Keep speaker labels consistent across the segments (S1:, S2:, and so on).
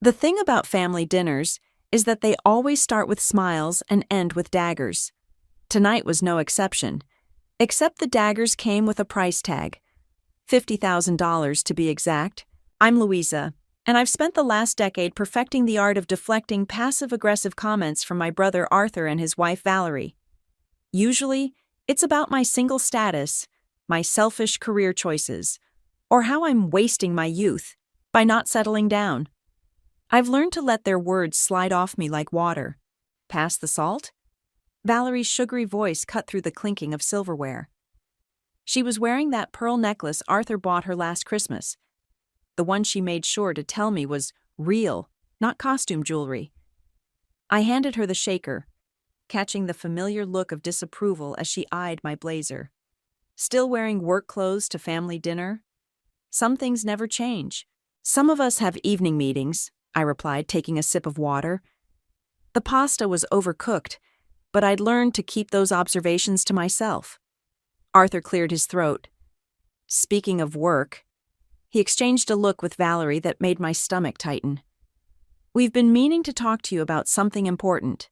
S1: The thing about family dinners is that they always start with smiles and end with daggers. Tonight was no exception, except the daggers came with a price tag. $50,000 to be exact. I'm Louisa, and I've spent the last decade perfecting the art of deflecting passive-aggressive comments from my brother Arthur and his wife Valerie. Usually, it's about my single status, my selfish career choices, or how I'm wasting my youth by not settling down. I've learned to let their words slide off me like water. Pass the salt? Valerie's sugary voice cut through the clinking of silverware. She was wearing that pearl necklace Arthur bought her last Christmas. The one she made sure to tell me was real, not costume jewelry. I handed her the shaker, catching the familiar look of disapproval as she eyed my blazer. Still wearing work clothes to family dinner? Some things never change. Some of us have evening meetings, I replied, taking a sip of water. The pasta was overcooked, but I'd learned to keep those observations to myself. Arthur cleared his throat. Speaking of work, he exchanged a look with Valerie that made my stomach tighten. We've been meaning to talk to you about something important.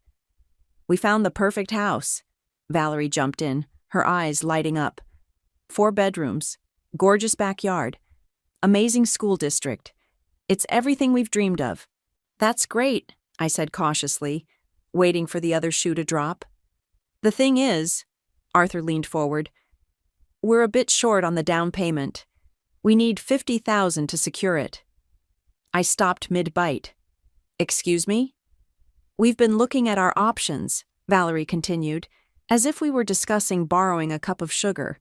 S1: We found the perfect house. Valerie jumped in, her eyes lighting up. 4 bedrooms, gorgeous backyard, amazing school district. It's everything we've dreamed of. That's great, I said cautiously, waiting for the other shoe to drop. The thing is, Arthur leaned forward, we're a bit short on the down payment. We need $50,000 to secure it. I stopped mid-bite. Excuse me? We've been looking at our options, Valerie continued, as if we were discussing borrowing a cup of sugar.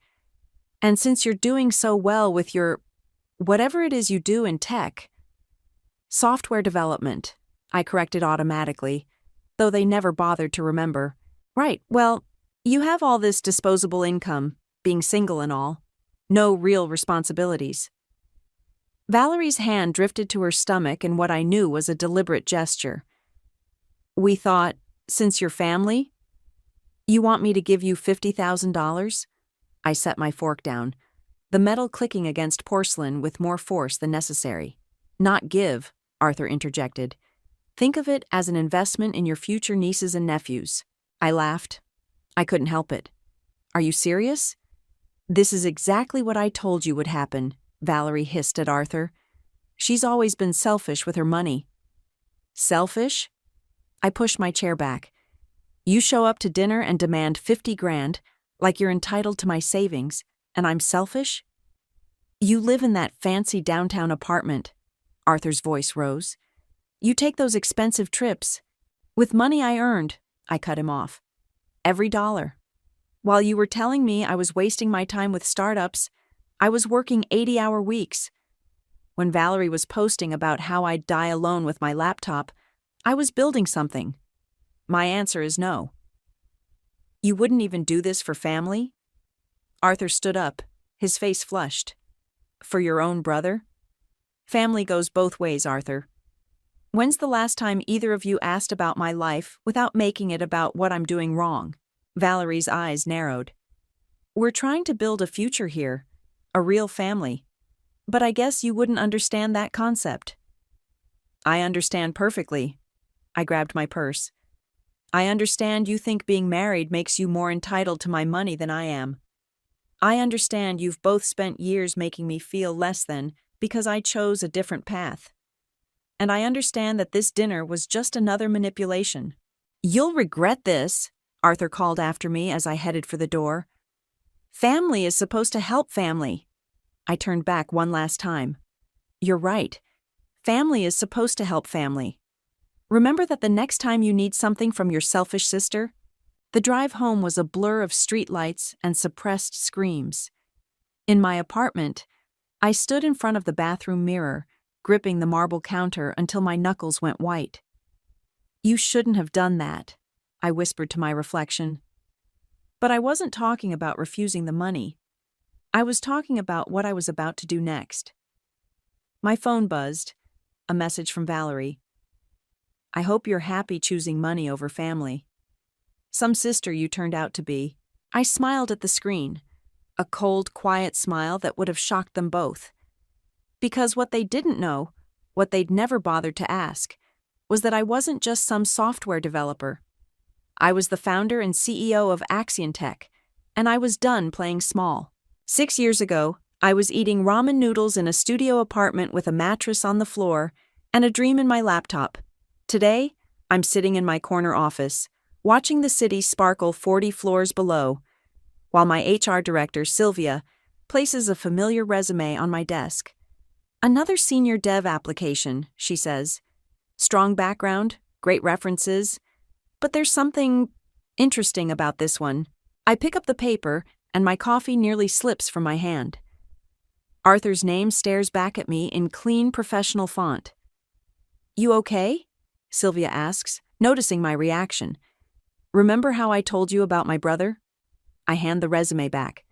S1: And since you're doing so well with your, whatever it is you do in tech, software development, I corrected automatically, though they never bothered to remember. Right, well, you have all this disposable income, being single and all. No real responsibilities. Valerie's hand drifted to her stomach in what I knew was a deliberate gesture. We thought, since you're family, you want me to give you $50,000? I set my fork down, the metal clicking against porcelain with more force than necessary. Not give, Arthur interjected. Think of it as an investment in your future nieces and nephews. I laughed. I couldn't help it. Are you serious? This is exactly what I told you would happen, Valerie hissed at Arthur. She's always been selfish with her money. Selfish? I pushed my chair back. You show up to dinner and demand $50,000, like you're entitled to my savings, and I'm selfish? You live in that fancy downtown apartment. Arthur's voice rose. You take those expensive trips. With money I earned, I cut him off. Every dollar. While you were telling me I was wasting my time with startups, I was working 80-hour weeks. When Valerie was posting about how I'd die alone with my laptop, I was building something. My answer is no. You wouldn't even do this for family? Arthur stood up, his face flushed. For your own brother? Family goes both ways, Arthur. When's the last time either of you asked about my life without making it about what I'm doing wrong? Valerie's eyes narrowed. We're trying to build a future here, a real family. But I guess you wouldn't understand that concept. I understand perfectly. I grabbed my purse. I understand you think being married makes you more entitled to my money than I am. I understand you've both spent years making me feel less than because I chose a different path. And I understand that this dinner was just another manipulation. You'll regret this, Arthur called after me as I headed for the door. Family is supposed to help family. I turned back one last time. You're right. Family is supposed to help family. Remember that the next time you need something from your selfish sister? The drive home was a blur of streetlights and suppressed screams. In my apartment, I stood in front of the bathroom mirror, gripping the marble counter until my knuckles went white. You shouldn't have done that, I whispered to my reflection. But I wasn't talking about refusing the money. I was talking about what I was about to do next. My phone buzzed, a message from Valerie. I hope you're happy choosing money over family. Some sister you turned out to be. I smiled at the screen, a cold, quiet smile that would have shocked them both. Because what they didn't know what they'd never bothered to ask, was that I wasn't just some software developer. I was the founder and CEO of Tech, and I was done playing small. 6 years ago, I was eating ramen noodles in a studio apartment with a mattress on the floor and a dream in my laptop. Today, I'm sitting in my corner office, watching the city sparkle 40 floors below, while my HR director, Sylvia, places a familiar resume on my desk. Another senior dev application, she says. Strong background, great references, but there's something interesting about this one. I pick up the paper, and my coffee nearly slips from my hand. Arthur's name stares back at me in clean professional font. "You okay?" Sylvia asks, noticing my reaction. "Remember how I told you about my brother?" I hand the resume back.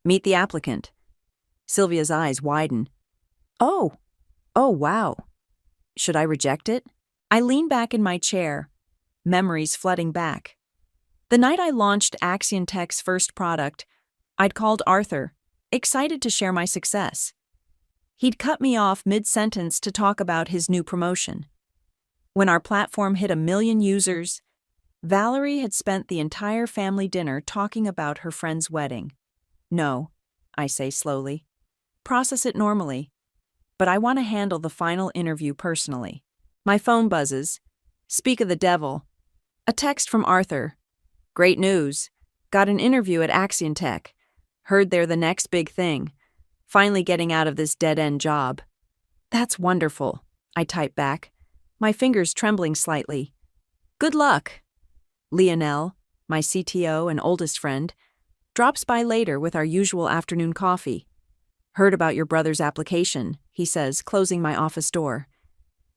S1: "Meet the applicant." Sylvia's eyes widen. Oh wow. Should I reject it? I lean back in my chair, memories flooding back. The night I launched Tech's first product, I'd called Arthur, excited to share my success. He'd cut me off mid-sentence to talk about his new promotion. When our platform hit 1 million users, Valerie had spent the entire family dinner talking about her friend's wedding. "No," I say slowly. "Process it normally. But I want to handle the final interview personally." My phone buzzes. Speak of the devil. A text from Arthur. "Great news. Got an interview at Tech. Heard they're the next big thing. Finally getting out of this dead-end job." "That's wonderful," I type back, my fingers trembling slightly. "Good luck." Lionel, my CTO and oldest friend, drops by later with our usual afternoon coffee. "Heard about your brother's application," he says, closing my office door.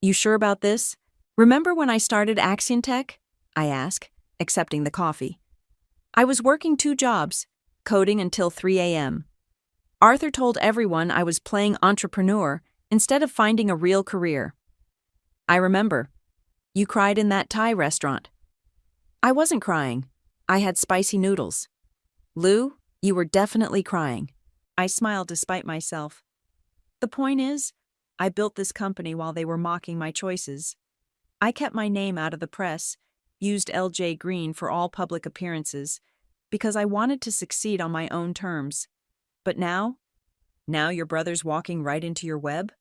S1: "You sure about this? Remember when I started Tech?" I ask, accepting the coffee. "I was working 2 jobs, coding until 3 a.m. Arthur told everyone I was playing entrepreneur instead of finding a real career." "I remember. You cried in that Thai restaurant." "I wasn't crying. I had spicy noodles." "Lou, you were definitely crying." I smiled despite myself. The point is, I built this company while they were mocking my choices. I kept my name out of the press, used LJ Green for all public appearances, because I wanted to succeed on my own terms. But now your brother's walking right into your web?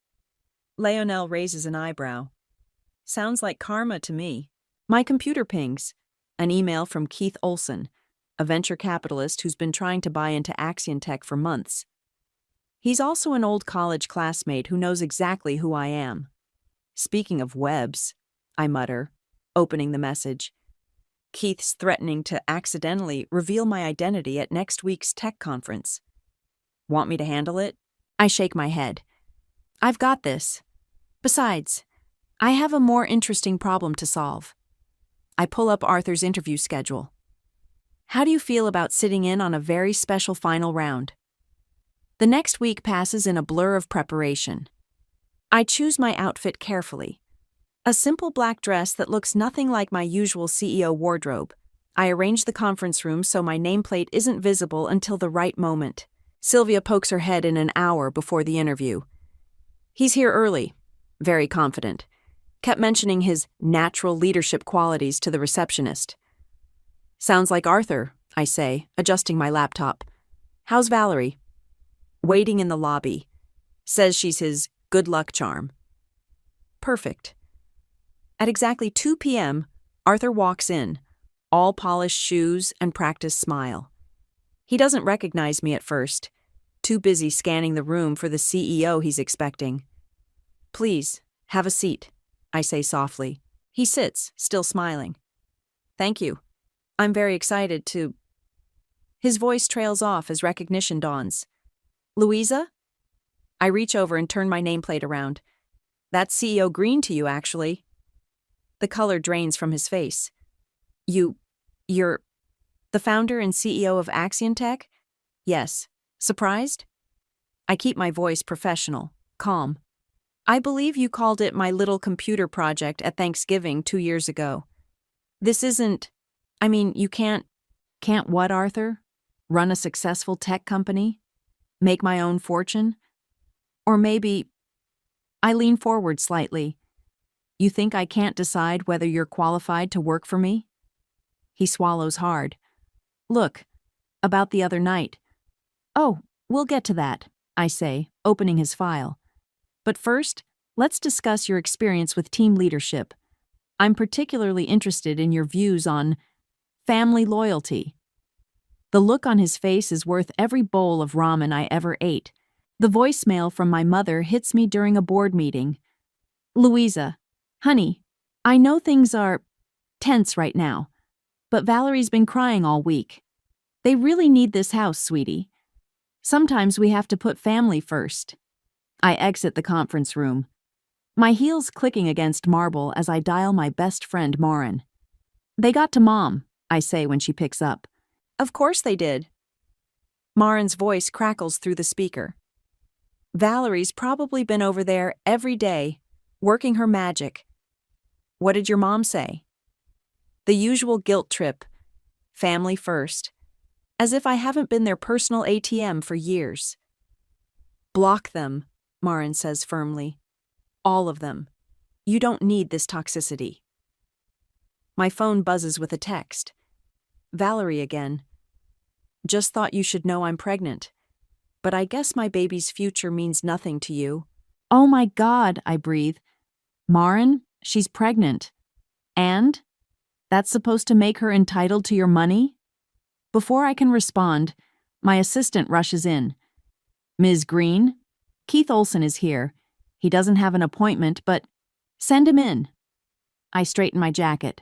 S1: Leonel raises an eyebrow. Sounds like karma to me. My computer pings. An email from Keith Olson, a venture capitalist who's been trying to buy into Tech for months. He's also an old college classmate who knows exactly who I am. "Speaking of webs," I mutter, opening the message. "Keith's threatening to accidentally reveal my identity at next week's tech conference. Want me to handle it?" I shake my head. "I've got this. Besides, I have a more interesting problem to solve." I pull up Arthur's interview schedule. "How do you feel about sitting in on a very special final round?" The next week passes in a blur of preparation. I choose my outfit carefully. A simple black dress that looks nothing like my usual CEO wardrobe. I arrange the conference room so my nameplate isn't visible until the right moment. Sylvia pokes her head in an hour before the interview. "He's here early," very confident. Kept mentioning his natural leadership qualities to the receptionist. "Sounds like Arthur," I say, adjusting my laptop. "How's Valerie?" "Waiting in the lobby. Says she's his good luck charm." Perfect. At exactly 2 p.m., Arthur walks in, all polished shoes and practiced smile. He doesn't recognize me at first, too busy scanning the room for the CEO he's expecting. "Please, have a seat," I say softly. He sits, still smiling. "Thank you. I'm very excited to—" His voice trails off as recognition dawns. "Louisa?" I reach over and turn my nameplate around. "That's CEO Green to you, actually." The color drains from his face. You're the founder and CEO of Tech?" "Yes. Surprised?" I keep my voice professional, calm. "I believe you called it my little computer project at Thanksgiving 2 years ago. This isn't, you can't what, Arthur? Run a successful tech company? Make my own fortune? Or maybe I lean forward slightly. You think I can't decide whether you're qualified to work for me? He swallows hard. Look, about the other night. Oh, we'll get to that, I say, opening his file. But first, let's discuss your experience with team leadership. I'm particularly interested in your views on family loyalty. The look on his face is worth every bowl of ramen I ever ate. The voicemail from my mother hits me during a board meeting. Louisa, honey, I know things are tense right now, but Valerie's been crying all week. They really need this house, sweetie. Sometimes we have to put family first. I exit the conference room, my heels clicking against marble as I dial my best friend Maureen. They got to Mom, I say when she picks up. Of course they did. Maureen's voice crackles through the speaker. Valerie's probably been over there every day, working her magic. What did your mom say? The usual guilt trip. Family first. As if I haven't been their personal ATM for years. Block them, Maureen says firmly. All of them. You don't need this toxicity. My phone buzzes with a text. Valerie again. Just thought you should know I'm pregnant. But I guess my baby's future means nothing to you. Oh my God, I breathe. Maureen, she's pregnant. And? That's supposed to make her entitled to your money? Before I can respond, my assistant rushes in. Ms. Green, Keith Olson is here. He doesn't have an appointment, but send him in. I straighten my jacket.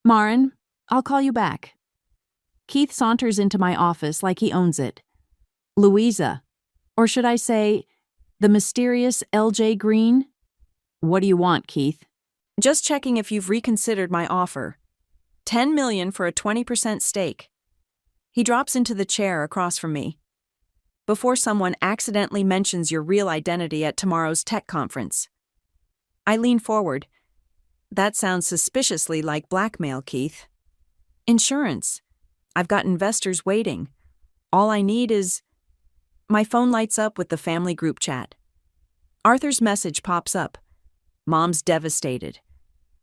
S1: Maureen, I'll call you back. Keith saunters into my office like he owns it. Louisa, or should I say, the mysterious L.J. Green? What do you want, Keith? Just checking if you've reconsidered my offer. $10 million for a 20% stake. He drops into the chair across from me. Before someone accidentally mentions your real identity at tomorrow's tech conference. I lean forward. That sounds suspiciously like blackmail, Keith. Insurance. I've got investors waiting. All I need is... My phone lights up with the family group chat. Arthur's message pops up. Mom's devastated.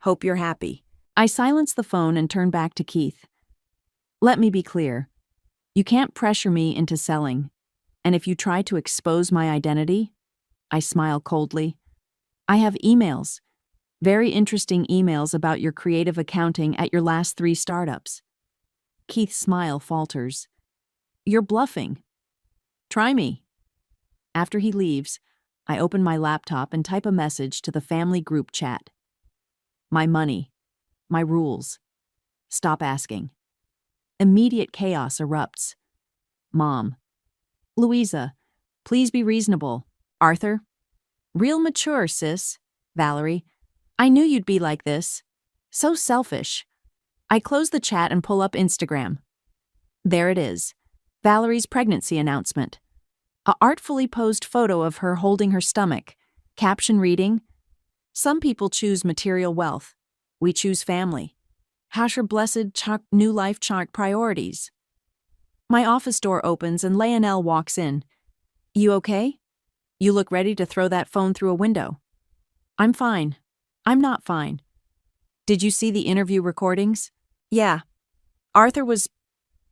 S1: Hope you're happy. I silence the phone and turn back to Keith. Let me be clear. You can't pressure me into selling. And if you try to expose my identity, I smile coldly. I have emails. Very interesting emails about your creative accounting at your last 3 startups. Keith's smile falters. You're bluffing. Try me. After he leaves, I open my laptop and type a message to the family group chat. My money. My rules. Stop asking. Immediate chaos erupts. Mom. Louisa, please be reasonable. Arthur. Real mature, sis. Valerie. I knew you'd be like this. So selfish. I close the chat and pull up Instagram. There it is. Valerie's pregnancy announcement. A artfully posed photo of her holding her stomach. Caption reading, Some people choose material wealth. We choose family. Hasher blessed new life chart priorities. My office door opens and Leonel walks in. You okay? You look ready to throw that phone through a window. I'm fine. I'm not fine. Did you see the interview recordings? Yeah. Arthur was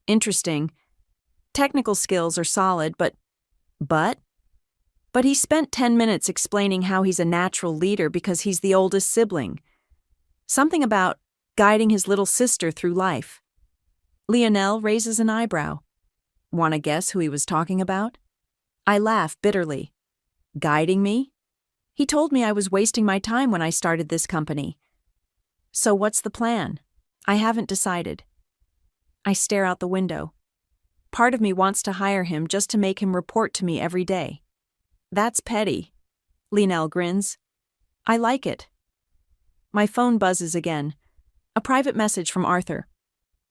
S1: interesting. Technical skills are solid, but he spent 10 minutes explaining how he's a natural leader because he's the oldest sibling. Something about guiding his little sister through life. Leonel raises an eyebrow. Want to guess who he was talking about? I laugh bitterly. Guiding me? He told me I was wasting my time when I started this company. So what's the plan? I haven't decided. I stare out the window. Part of me wants to hire him just to make him report to me every day. That's petty. Leonel grins. I like it. My phone buzzes again. A private message from Arthur.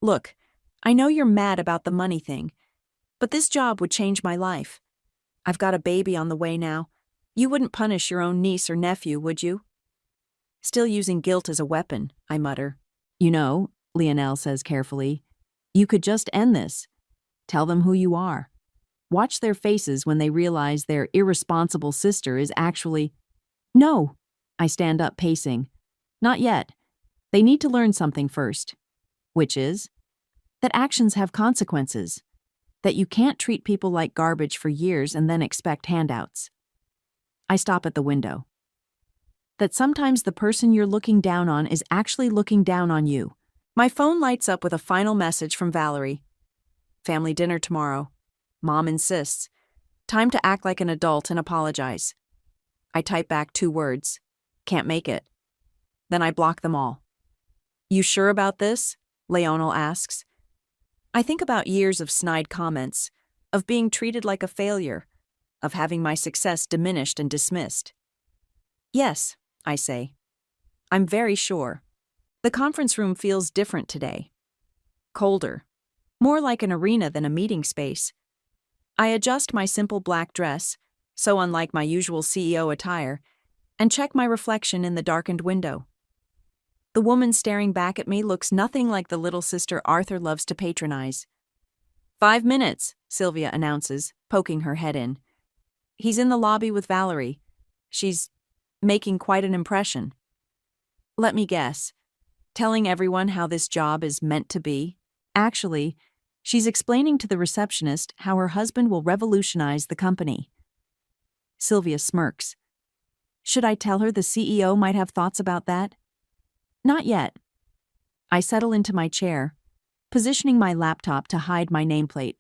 S1: Look, I know you're mad about the money thing, but this job would change my life. I've got a baby on the way now. You wouldn't punish your own niece or nephew, would you? Still using guilt as a weapon, I mutter. You know, Leonel says carefully, you could just end this. Tell them who you are. Watch their faces when they realize their irresponsible sister is actually... No. I stand up, pacing. Not yet. They need to learn something first. Which is? That actions have consequences. That you can't treat people like garbage for years and then expect handouts. I stop at the window. That sometimes the person you're looking down on is actually looking down on you. My phone lights up with a final message from Valerie. Family dinner tomorrow. Mom insists. Time to act like an adult and apologize. I type back 2 words. Can't make it. Then I block them all. You sure about this? Leonel asks. I think about years of snide comments, of being treated like a failure, of having my success diminished and dismissed. Yes, I say. I'm very sure. The conference room feels different today. Colder. More like an arena than a meeting space. I adjust my simple black dress, so unlike my usual CEO attire, and check my reflection in the darkened window. The woman staring back at me looks nothing like the little sister Arthur loves to patronize. 5 minutes, Sylvia announces, poking her head in. He's in the lobby with Valerie. She's making quite an impression. Let me guess. Telling everyone how this job is meant to be? Actually, she's explaining to the receptionist how her husband will revolutionize the company. Sylvia smirks. Should I tell her the CEO might have thoughts about that? Not yet. I settle into my chair, positioning my laptop to hide my nameplate.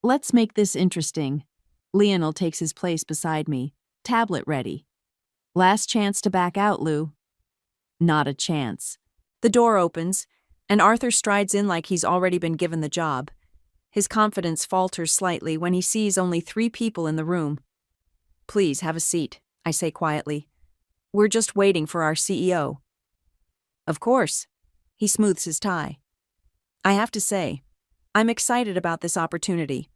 S1: Let's make this interesting. Leonel takes his place beside me, tablet ready. Last chance to back out, Lou. Not a chance. The door opens, and Arthur strides in like he's already been given the job. His confidence falters slightly when he sees only 3 people in the room. Please have a seat, I say quietly. We're just waiting for our CEO. Of course. He smooths his tie. I have to say, I'm excited about this opportunity.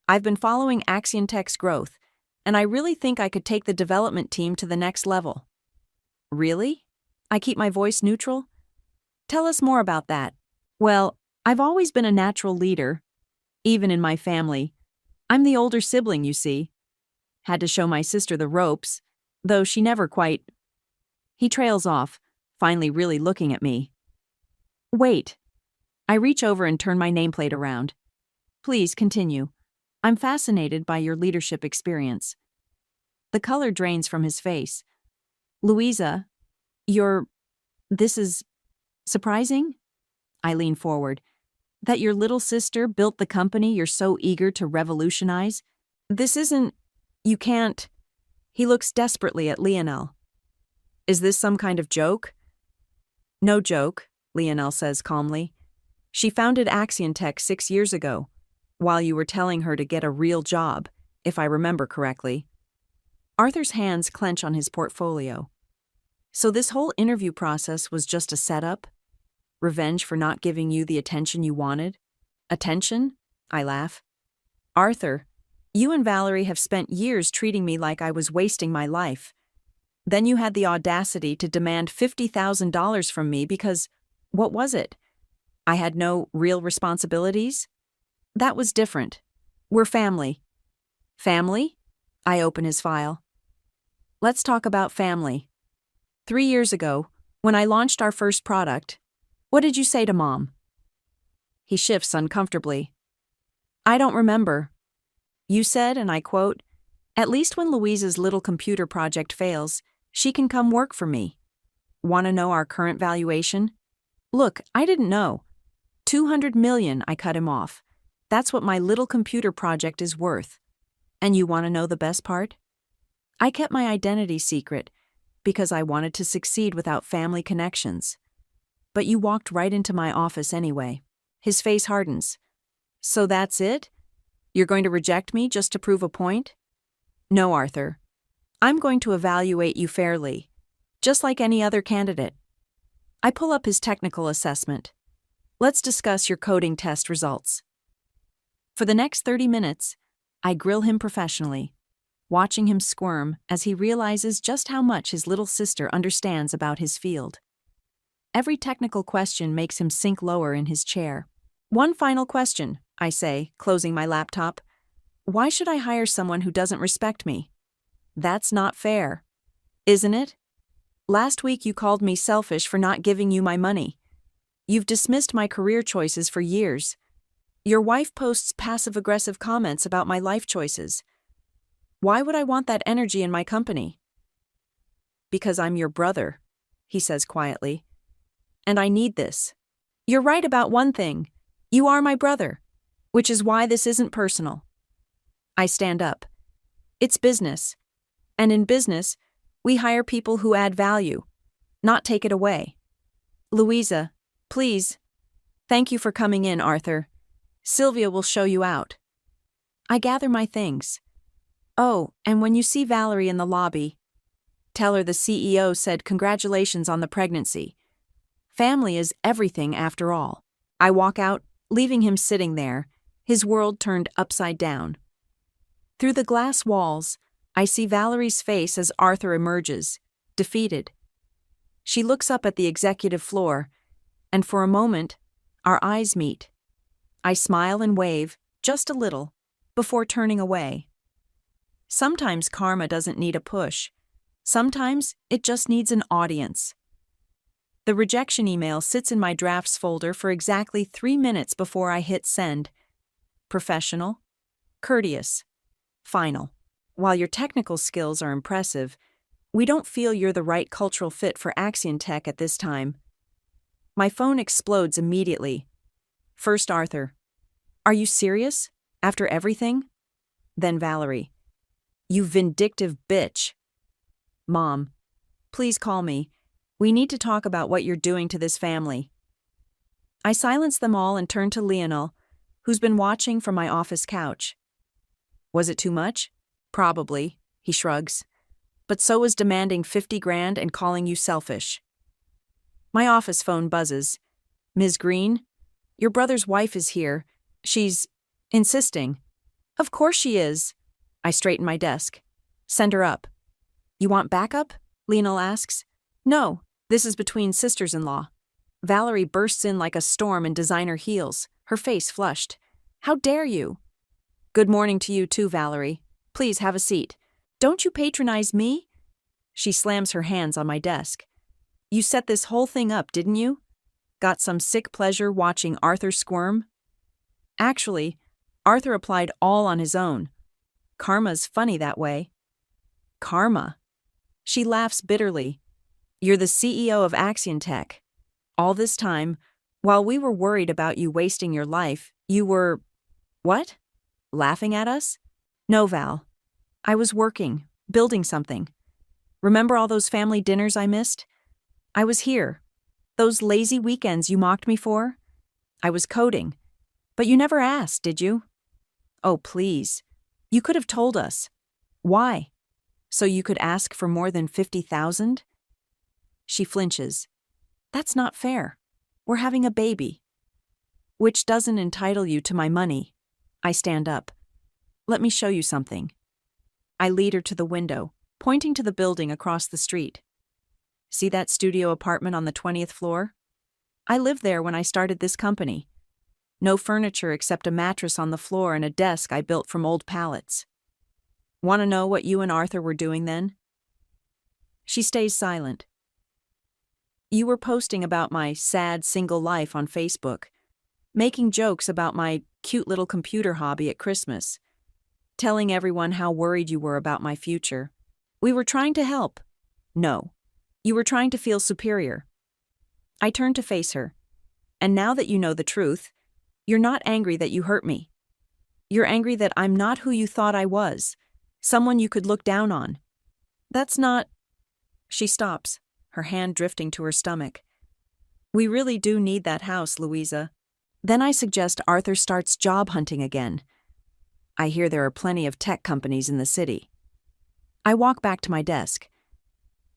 S1: I've been following Axiontech's growth, and I really think I could take the development team to the next level. Really? I keep my voice neutral. Tell us more about that. Well, I've always been a natural leader, even in my family. I'm the older sibling, you see. Had to show my sister the ropes, though she never quite. He trails off, finally really looking at me. Wait. I reach over and turn my nameplate around. Please continue. I'm fascinated by your leadership experience. The color drains from his face. Louisa, this is surprising? I lean forward. That your little sister built the company you're so eager to revolutionize? This isn't. You can't. He looks desperately at Leonel. Is this some kind of joke? No joke, Leonel says calmly. She founded Axiontech 6 years ago, while you were telling her to get a real job, if I remember correctly. Arthur's hands clench on his portfolio. So this whole interview process was just a setup? Revenge for not giving you the attention you wanted? Attention? I laugh. Arthur, you and Valerie have spent years treating me like I was wasting my life. Then you had the audacity to demand $50,000 from me because, what was it? I had no real responsibilities? That was different. We're family. Family? I open his file. Let's talk about family. 3 years ago, when I launched our first product, what did you say to Mom? He shifts uncomfortably. I don't remember. You said, and I quote, "At least when Louisa's little computer project fails, she can come work for me. Want to know our current valuation? Look, I didn't know. 200 million, I cut him off. That's what my little computer project is worth. And you want to know the best part? I kept my identity secret because I wanted to succeed without family connections. But you walked right into my office anyway." His face hardens. So that's it? You're going to reject me just to prove a point? No, Arthur. I'm going to evaluate you fairly, just like any other candidate. I pull up his technical assessment. Let's discuss your coding test results. For the next 30 minutes, I grill him professionally, watching him squirm as he realizes just how much his little sister understands about his field. Every technical question makes him sink lower in his chair. One final question, I say, closing my laptop. Why should I hire someone who doesn't respect me? That's not fair. Isn't it? Last week you called me selfish for not giving you my money. You've dismissed my career choices for years. Your wife posts passive-aggressive comments about my life choices. Why would I want that energy in my company? Because I'm your brother, he says quietly. And I need this. You're right about one thing. You are my brother, which is why this isn't personal. I stand up. It's business. And in business, we hire people who add value, not take it away. Louisa, please. Thank you for coming in, Arthur. Sylvia will show you out. I gather my things. Oh, and when you see Valerie in the lobby, tell her the CEO said congratulations on the pregnancy. Family is everything after all. I walk out, leaving him sitting there, his world turned upside down. Through the glass walls, I see Valerie's face as Arthur emerges, defeated. She looks up at the executive floor, and for a moment, our eyes meet. I smile and wave, just a little, before turning away. Sometimes karma doesn't need a push. Sometimes it just needs an audience. The rejection email sits in my drafts folder for exactly 3 minutes before I hit send. Professional, courteous, final. While your technical skills are impressive, we don't feel you're the right cultural fit for Axion Tech at this time. My phone explodes immediately. First Arthur. Are you serious? After everything? Then Valerie. You vindictive bitch. Mom. Please call me. We need to talk about what you're doing to this family. I silence them all and turn to Lionel, who's been watching from my office couch. Was it too much? Probably, he shrugs. But so was demanding 50 grand and calling you selfish. My office phone buzzes. Ms. Green, your brother's wife is here. She's insisting. Of course she is. I straighten my desk. Send her up. You want backup? Lionel asks. No, this is between sisters-in-law. Valerie bursts in like a storm in designer heels, her face flushed. How dare you? Good morning to you too, Valerie. Please have a seat. Don't you patronize me? She slams her hands on my desk. You set this whole thing up, didn't you? Got some sick pleasure watching Arthur squirm? Actually, Arthur applied all on his own. Karma's funny that way. Karma. She laughs bitterly. You're the CEO of Axion Tech. All this time, while we were worried about you wasting your life, you were… What? Laughing at us? No, Val. I was working, building something. Remember all those family dinners I missed? I was here. Those lazy weekends you mocked me for? I was coding. But you never asked, did you? Oh, please. You could have told us. Why? So you could ask for more than 50,000? She flinches. That's not fair. We're having a baby. Which doesn't entitle you to my money. I stand up. Let me show you something. I lead her to the window, pointing to the building across the street. See that studio apartment on the 20th floor? I lived there when I started this company. No furniture except a mattress on the floor and a desk I built from old pallets. Want to know what you and Arthur were doing then? She stays silent. You were posting about my sad single life on Facebook, making jokes about my cute little computer hobby at Christmas, telling everyone how worried you were about my future. We were trying to help. No, you were trying to feel superior. I turned to face her. And now that you know the truth, you're not angry that you hurt me. You're angry that I'm not who you thought I was, someone you could look down on. That's not… She stops, her hand drifting to her stomach. We really do need that house, Louisa. Then I suggest Arthur starts job hunting again. I hear there are plenty of tech companies in the city. I walk back to my desk,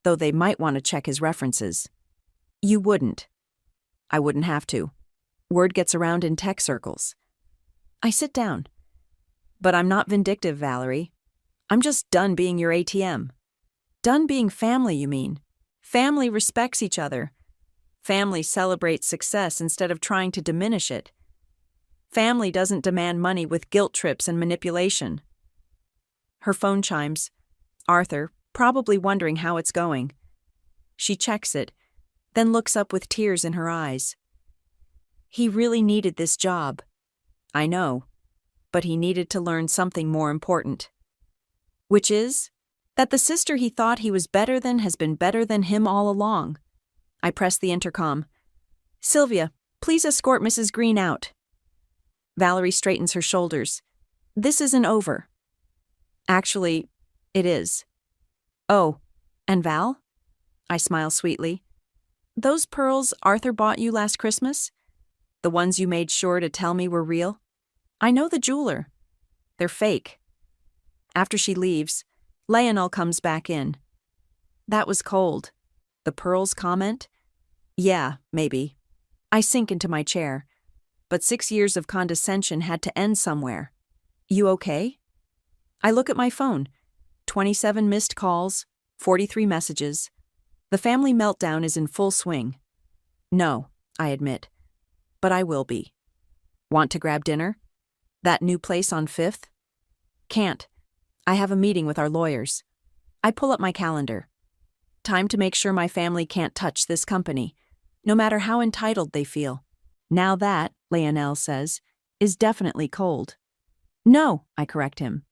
S1: though they might want to check his references. You wouldn't. I wouldn't have to. Word gets around in tech circles. I sit down. But I'm not vindictive, Valerie. I'm just done being your ATM. Done being family, you mean. Family respects each other. Family celebrates success instead of trying to diminish it. Family doesn't demand money with guilt trips and manipulation. Her phone chimes. Arthur, probably wondering how it's going. She checks it, then looks up with tears in her eyes. He really needed this job. I know, but he needed to learn something more important. Which is that the sister he thought he was better than has been better than him all along. I press the intercom. Sylvia, please escort Mrs. Green out. Valerie straightens her shoulders. This isn't over. Actually, it is. Oh, and Val? I smile sweetly. Those pearls Arthur bought you last Christmas? The ones you made sure to tell me were real? I know the jeweler. They're fake. After she leaves, Lionel comes back in. That was cold. The pearls comment? Yeah, maybe. I sink into my chair. But 6 years of condescension had to end somewhere. You okay? I look at my phone. 27 missed calls, 43 messages. The family meltdown is in full swing. No, I admit. But I will be. Want to grab dinner? That new place on 5th? Can't. I have a meeting with our lawyers. I pull up my calendar. Time to make sure my family can't touch this company, no matter how entitled they feel. Now that, Lionel says, is definitely cold. No, I correct him.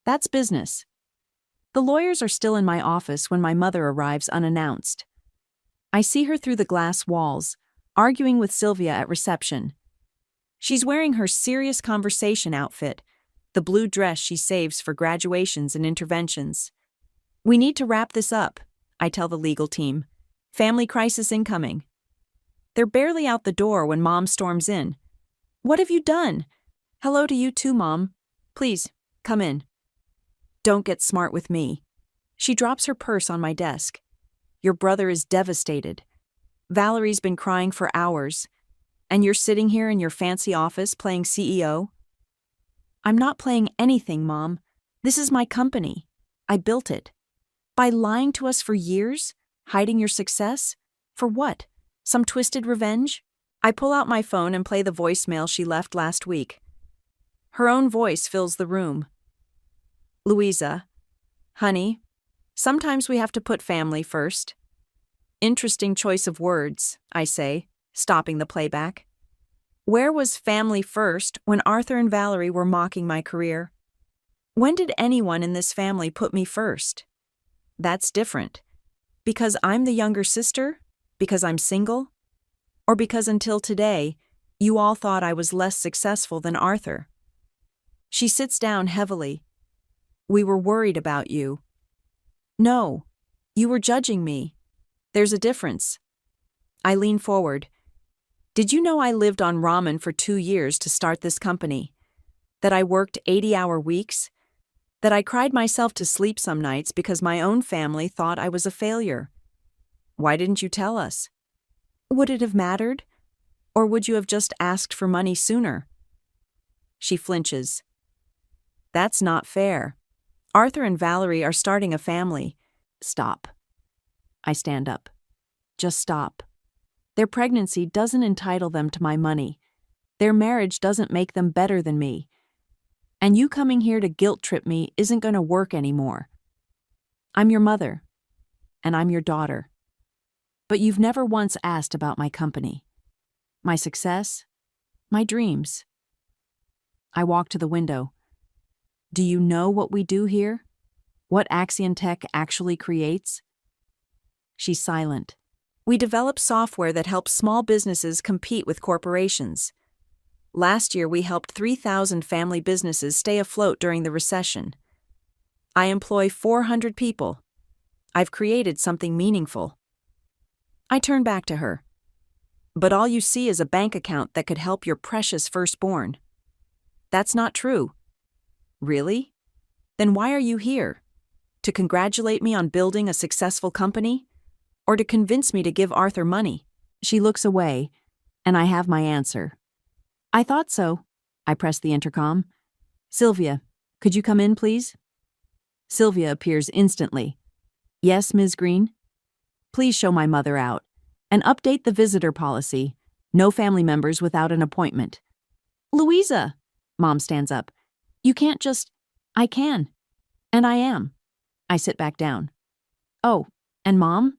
S1: That's business. The lawyers are still in my office when my mother arrives unannounced. I see her through the glass walls, arguing with Sylvia at reception. She's wearing her serious conversation outfit, the blue dress she saves for graduations and interventions. We need to wrap this up, I tell the legal team. Family crisis incoming. They're barely out the door when Mom storms in. What have you done? Hello to you too, Mom. Please, come in. Don't get smart with me. She drops her purse on my desk. Your brother is devastated. Valerie's been crying for hours. And you're sitting here in your fancy office playing CEO? I'm not playing anything, Mom. This is my company. I built it. By lying to us for years? Hiding your success? For what? Some twisted revenge? I pull out my phone and play the voicemail she left last week. Her own voice fills the room. Louisa, honey, sometimes we have to put family first. Interesting choice of words, I say, stopping the playback. Where was family first when Arthur and Valerie were mocking my career? When did anyone in this family put me first? That's different. Because I'm the younger sister? Because I'm single? Or because until today, you all thought I was less successful than Arthur? She sits down heavily. We were worried about you. No, you were judging me. There's a difference. I lean forward. Did you know I lived on ramen for 2 years to start this company? That I worked 80-hour weeks? That I cried myself to sleep some nights because my own family thought I was a failure? Why didn't you tell us? Would it have mattered? Or would you have just asked for money sooner? She flinches. That's not fair. Arthur and Valerie are starting a family. Stop. I stand up. Just stop. Their pregnancy doesn't entitle them to my money. Their marriage doesn't make them better than me. And you coming here to guilt-trip me isn't going to work anymore. I'm your mother. And I'm your daughter. But you've never once asked about my company. My success. My dreams. I walk to the window. Do you know what we do here? What Axion Tech actually creates? She's silent. We develop software that helps small businesses compete with corporations. Last year, we helped 3,000 family businesses stay afloat during the recession. I employ 400 people. I've created something meaningful. I turn back to her. But all you see is a bank account that could help your precious firstborn. That's not true. Really? Then why are you here? To congratulate me on building a successful company? Or to convince me to give Arthur money? She looks away, and I have my answer. I thought so. I press the intercom. Sylvia, could you come in, please? Sylvia appears instantly. Yes, Ms. Green? Please show my mother out, and update the visitor policy. No family members without an appointment. Louisa! Mom stands up. You can't just... I can. And I am. I sit back down. Oh, and Mom?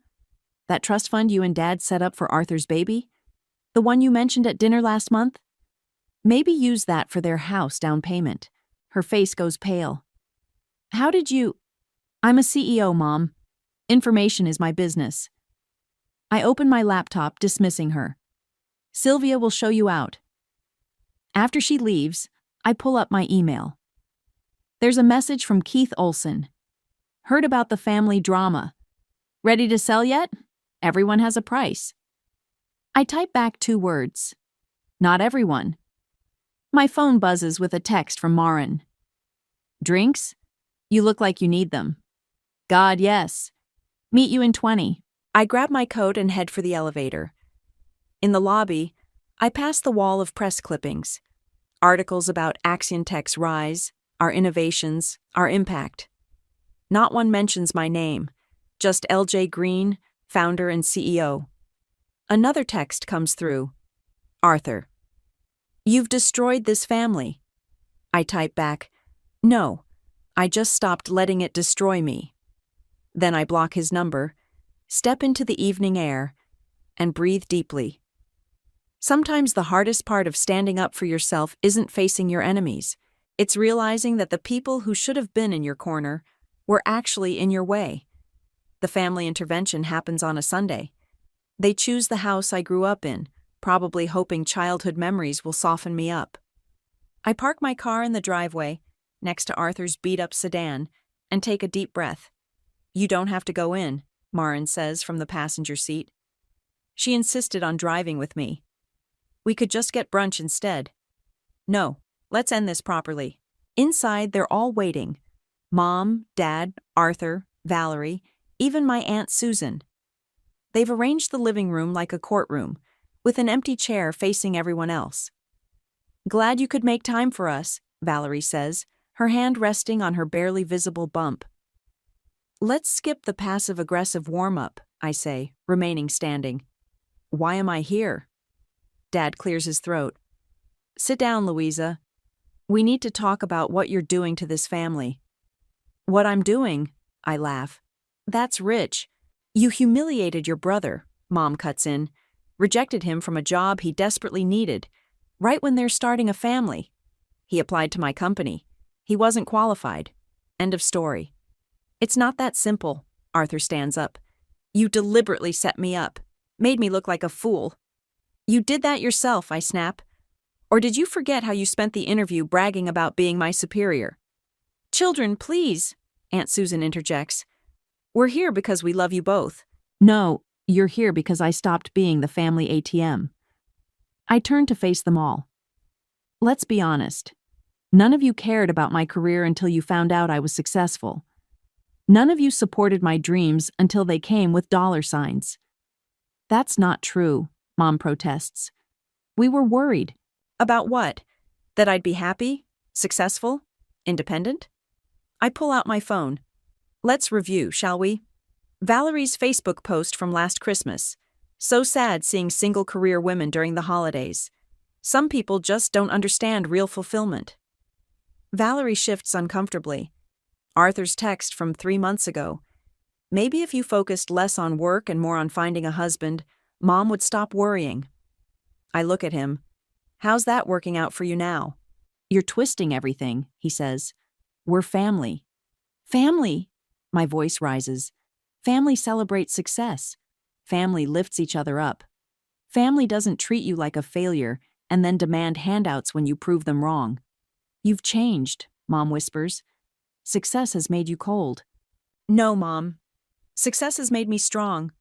S1: That trust fund you and Dad set up for Arthur's baby? The one you mentioned at dinner last month? Maybe use that for their house down payment. Her face goes pale. How did you? I'm a CEO, Mom. Information is my business. I open my laptop, dismissing her. Sylvia will show you out. After she leaves, I pull up my email. There's a message from Keith Olson. Heard about the family drama. Ready to sell yet? Everyone has a price. I type back 2 words. Not everyone. My phone buzzes with a text from Marin. Drinks? You look like you need them. God, yes. Meet you in 20. I grab my coat and head for the elevator. In the lobby, I pass the wall of press clippings. Articles about Axion Tech's rise, our innovations, our impact. Not one mentions my name, just LJ Green, founder and CEO. Another text comes through. Arthur. You've destroyed this family. I type back, no, I just stopped letting it destroy me. Then I block his number, step into the evening air, and breathe deeply. Sometimes the hardest part of standing up for yourself isn't facing your enemies. It's realizing that the people who should have been in your corner were actually in your way. The family intervention happens on a Sunday. They choose the house I grew up in, probably hoping childhood memories will soften me up. I park my car in the driveway, next to Arthur's beat-up sedan, and take a deep breath. You don't have to go in, Marin says from the passenger seat. She insisted on driving with me. We could just get brunch instead. No, let's end this properly. Inside, they're all waiting. Mom, Dad, Arthur, Valerie, even my Aunt Susan. They've arranged the living room like a courtroom, with an empty chair facing everyone else. Glad you could make time for us, Valerie says, her hand resting on her barely visible bump. Let's skip the passive-aggressive warm-up, I say, remaining standing. Why am I here? Dad clears his throat. Sit down, Louisa. We need to talk about what you're doing to this family. What I'm doing? I laugh. That's rich. You humiliated your brother, Mom cuts in, rejected him from a job he desperately needed, right when they're starting a family. He applied to my company. He wasn't qualified. End of story. It's not that simple, Arthur stands up. You deliberately set me up, made me look like a fool. You did that yourself, I snap. Or did you forget how you spent the interview bragging about being my superior? Children, please, Aunt Susan interjects. We're here because we love you both. No, you're here because I stopped being the family ATM. I turn to face them all. Let's be honest. None of you cared about my career until you found out I was successful. None of you supported my dreams until they came with dollar signs. That's not true, Mom protests. We were worried. About what? That I'd be happy? Successful? Independent? I pull out my phone. Let's review, shall we? Valerie's Facebook post from last Christmas. So sad seeing single-career women during the holidays. Some people just don't understand real fulfillment. Valerie shifts uncomfortably. Arthur's text from 3 months ago. Maybe if you focused less on work and more on finding a husband, Mom would stop worrying. I look at him. How's that working out for you now? You're twisting everything, he says. We're family. Family! My voice rises. Family celebrates success. Family lifts each other up. Family doesn't treat you like a failure and then demand handouts when you prove them wrong. You've changed, Mom whispers. Success has made you cold. No, Mom. Success has made me strong.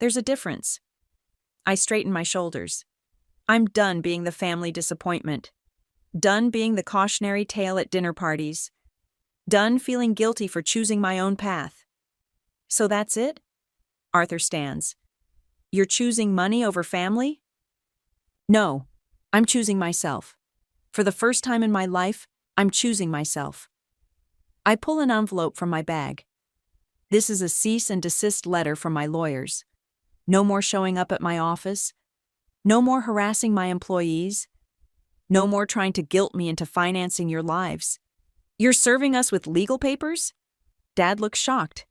S1: There's a difference. I straighten my shoulders. I'm done being the family disappointment. Done being the cautionary tale at dinner parties. Done feeling guilty for choosing my own path. So that's it? Arthur stands. You're choosing money over family? No, I'm choosing myself. For the first time in my life, I'm choosing myself. I pull an envelope from my bag. This is a cease and desist letter from my lawyers. No more showing up at my office. No more harassing my employees. No more trying to guilt me into financing your lives. You're serving us with legal papers? Dad looks shocked.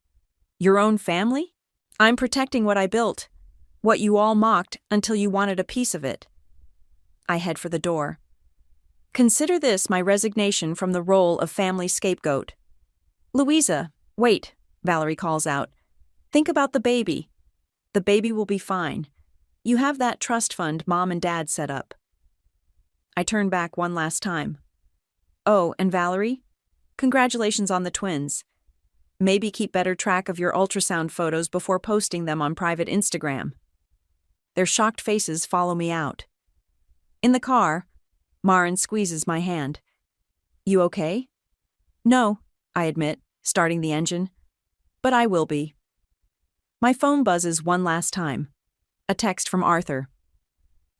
S1: Your own family? I'm protecting what I built, what you all mocked until you wanted a piece of it. I head for the door. Consider this my resignation from the role of family scapegoat. Louisa, wait, Valerie calls out. Think about the baby. The baby will be fine. You have that trust fund Mom and Dad set up. I turn back one last time. Oh, and Valerie? Congratulations on the twins. Maybe keep better track of your ultrasound photos before posting them on private Instagram. Their shocked faces follow me out. In the car, Maren squeezes my hand. You okay? No, I admit, starting the engine. But I will be. My phone buzzes one last time. A text from Arthur.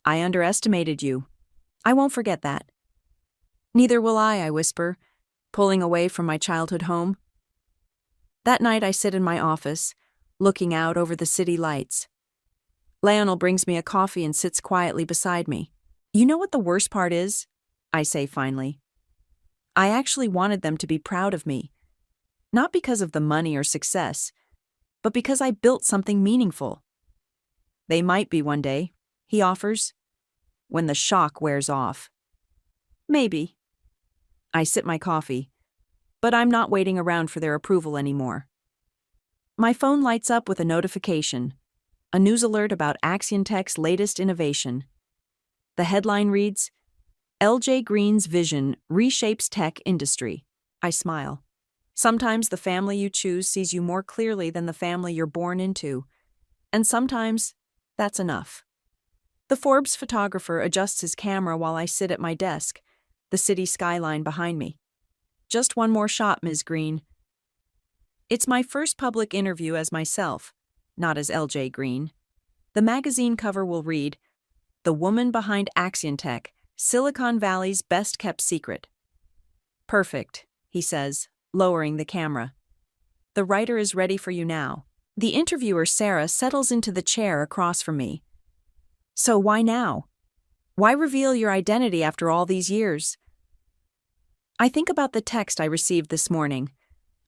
S1: I underestimated you. I won't forget that. Neither will I whisper, pulling away from my childhood home. That night I sit in my office, looking out over the city lights. Lionel brings me a coffee and sits quietly beside me. You know what the worst part is? I say finally. I actually wanted them to be proud of me. Not because of the money or success, but because I built something meaningful. They might be one day, he offers, when the shock wears off. Maybe. I sip my coffee, but I'm not waiting around for their approval anymore. My phone lights up with a notification, a news alert about AxionTech's latest innovation. The headline reads, LJ Green's vision reshapes tech industry. I smile. Sometimes the family you choose sees you more clearly than the family you're born into, and sometimes that's enough. The Forbes photographer adjusts his camera while I sit at my desk, the city skyline behind me. Just one more shot, Ms. Green. It's my first public interview as myself, not as LJ Green. The magazine cover will read, The Woman Behind AxionTech, Silicon Valley's Best-Kept Secret. Perfect, he says, lowering the camera. The writer is ready for you now. The interviewer, Sarah, settles into the chair across from me. So why now? Why reveal your identity after all these years? I think about the text I received this morning,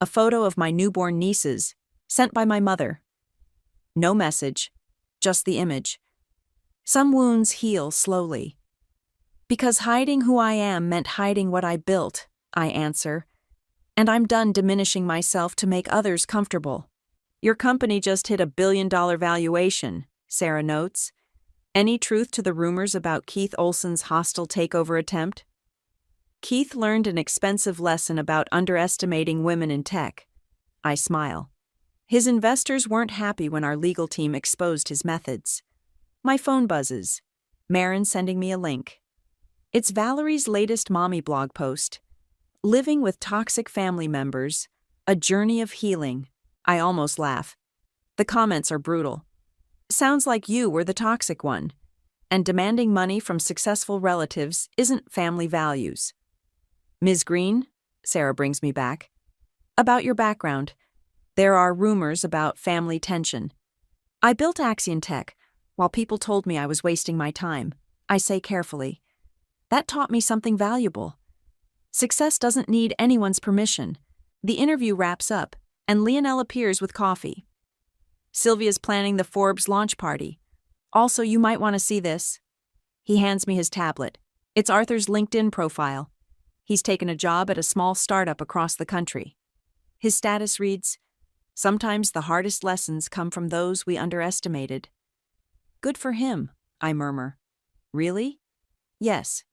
S1: a photo of my newborn nieces, sent by my mother. No message, just the image. Some wounds heal slowly. Because hiding who I am meant hiding what I built, I answer, and I'm done diminishing myself to make others comfortable. Your company just hit $1 billion valuation, Sarah notes. Any truth to the rumors about Keith Olson's hostile takeover attempt? Keith learned an expensive lesson about underestimating women in tech. I smile. His investors weren't happy when our legal team exposed his methods. My phone buzzes. Maren sending me a link. It's Valerie's latest mommy blog post. Living with Toxic Family Members, A Journey of Healing. I almost laugh. The comments are brutal. Sounds like you were the toxic one. And demanding money from successful relatives isn't family values. Ms. Green, Sarah brings me back. About your background. There are rumors about family tension. I built AxionTech while people told me I was wasting my time. I say carefully. That taught me something valuable. Success doesn't need anyone's permission. The interview wraps up, and Lionel appears with coffee. Sylvia's planning the Forbes launch party. Also, you might want to see this. He hands me his tablet. It's Arthur's LinkedIn profile. He's taken a job at a small startup across the country. His status reads, Sometimes the hardest lessons come from those we underestimated. Good for him, I murmur. Really? Yes.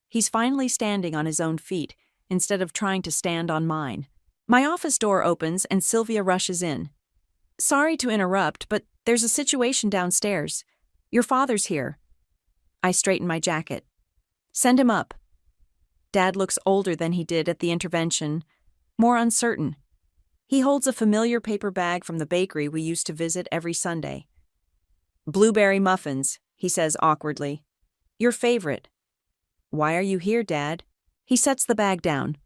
S1: He's finally standing on his own feet, instead of trying to stand on mine. My office door opens and Sylvia rushes in. Sorry to interrupt, but there's a situation downstairs. Your father's here. I straighten my jacket. Send him up. Dad looks older than he did at the intervention, more uncertain. He holds a familiar paper bag from the bakery we used to visit every Sunday. Blueberry muffins, he says awkwardly. Your favorite. Why are you here, Dad? He sets the bag down.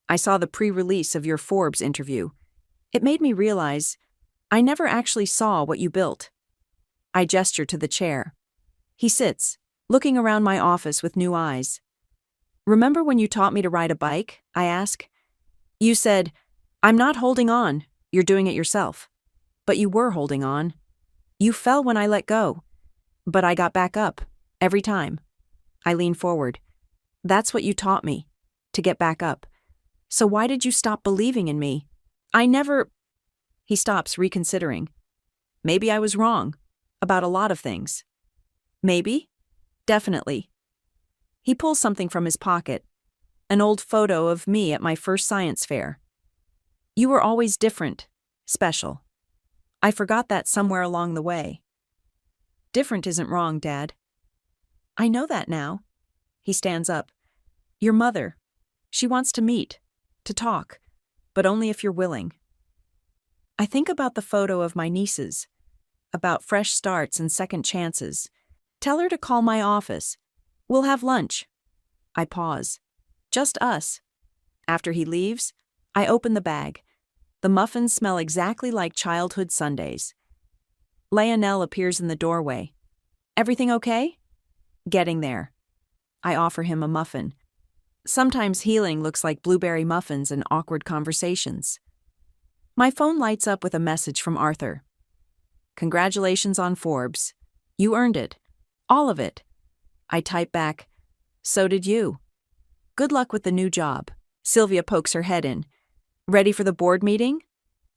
S1: I saw the pre-release of your Forbes interview. It made me realize I never actually saw what you built. I gesture to the chair. He sits, looking around my office with new eyes. Remember when you taught me to ride a bike? I ask. You said, I'm not holding on, you're doing it yourself. But you were holding on. You fell when I let go. But I got back up. Every time. I leaned forward. That's what you taught me. To get back up. So why did you stop believing in me? I never... He stops, reconsidering. Maybe I was wrong. About a lot of things. Maybe? Definitely. He pulls something from his pocket. An old photo of me at my first science fair. You were always different. Special. I forgot that somewhere along the way. Different isn't wrong, Dad. I know that now. He stands up. Your mother. She wants to meet. To talk. But only if you're willing. I think about the photo of my nieces. About fresh starts and second chances. Tell her to call my office. We'll have lunch. I pause. Just us. After he leaves, I open the bag. The muffins smell exactly like childhood sundaes. Lionel appears in the doorway. Everything okay? Getting there. I offer him a muffin. Sometimes healing looks like blueberry muffins and awkward conversations. My phone lights up with a message from Arthur. Congratulations on Forbes. You earned it. All of it. I type back, so did you. Good luck with the new job. Sylvia pokes her head in. Ready for the board meeting?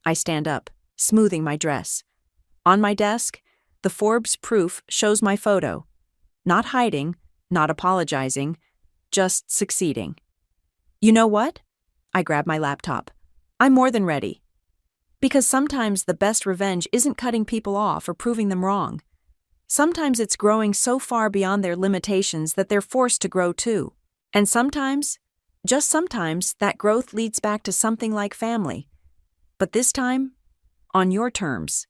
S1: I stand up, smoothing my dress. On my desk, the Forbes proof shows my photo. Not hiding, not apologizing, just succeeding. You know what? I grab my laptop. I'm more than ready. Because sometimes the best revenge isn't cutting people off or proving them wrong. Sometimes it's growing so far beyond their limitations that they're forced to grow too. And sometimes, just sometimes, that growth leads back to something like family. But this time, on your terms.